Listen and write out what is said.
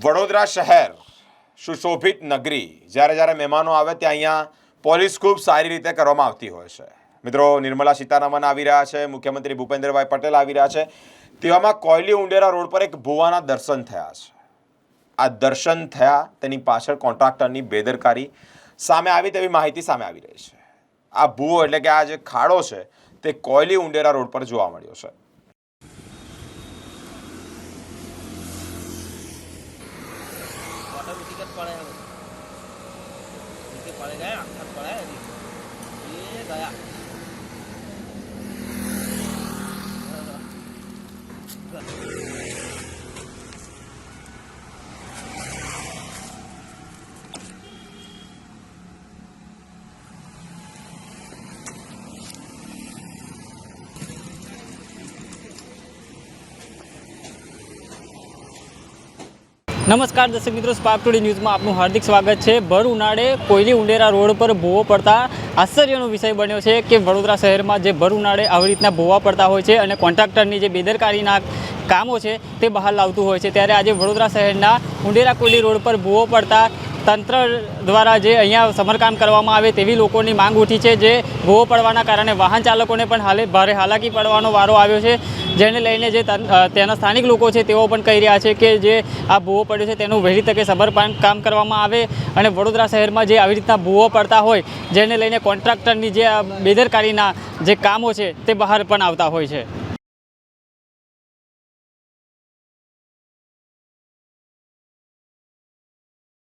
વડોદરા શહેર સુશોભિત નગરી જ્યારે જ્યારે મહેમાનો આવે ત્યાં અહીંયા પોલીસ ખૂબ સારી રીતે કરવામાં આવતી હોય છે। મિત્રો, નિર્મલા સીતારામન આવી રહ્યા છે, મુખ્યમંત્રી ભૂપેન્દ્રભાઈ પટેલ આવી રહ્યા છે, તેવામાં કોયલી ઉંડેરા રોડ પર એક ભુવાના દર્શન થયા છે। આ દર્શન થયા તેની પાછળ કોન્ટ્રાક્ટરની બેદરકારી સામે આવી તેવી માહિતી સામે આવી રહી છે। આ ભુવો એટલે કે આ જે ખાડો છે તે કોયલી ઉંડેરા રોડ પર જોવા મળ્યો છે। નમસ્કાર દર્શક મિત્રો, સ્પાર્ક ટુડે ન્યૂઝમાં આપનું હાર્દિક સ્વાગત છે। ભર ઉનાળે કોયલી ઉંડેરા રોડ પર ભૂવો પડતા આશ્ચર્યનો વિષય બન્યો છે કે વડોદરા શહેરમાં જે ભર ઉનાળે આવી રીતના ભૂવા પડતા હોય છે અને કોન્ટ્રાક્ટરની જે બેદરકારીના કામો છે તે બહાર લાવતું હોય છે, ત્યારે આજે વડોદરા શહેરના ઉંડેરા કોયલી રોડ પર ભૂવો પડતા તંત્ર દ્વારા જે અહીંયા સમારકામ કરવામાં આવે તેવી લોકોની માંગ ઉઠી છે। જે ભૂવો પડવાના કારણે વાહન ચાલકોને પણ ભારે હાલાકી પડવાનો વારો આવ્યો છે, જેને લઈને જે ત્યાંના સ્થાનિક લોકો છે તેઓ પણ કહી રહ્યા છે કે જે આ ભૂવો પડ્યો છે તેનું વહેલી તકે સમારકામ કરવામાં આવે અને વડોદરા શહેરમાં જે આવી રીતના ભૂવો પડતા હોય જેને લઈને કોન્ટ્રાક્ટરની જે બેદરકારીના જે કામો છે તે બહાર પણ આવતા હોય છે।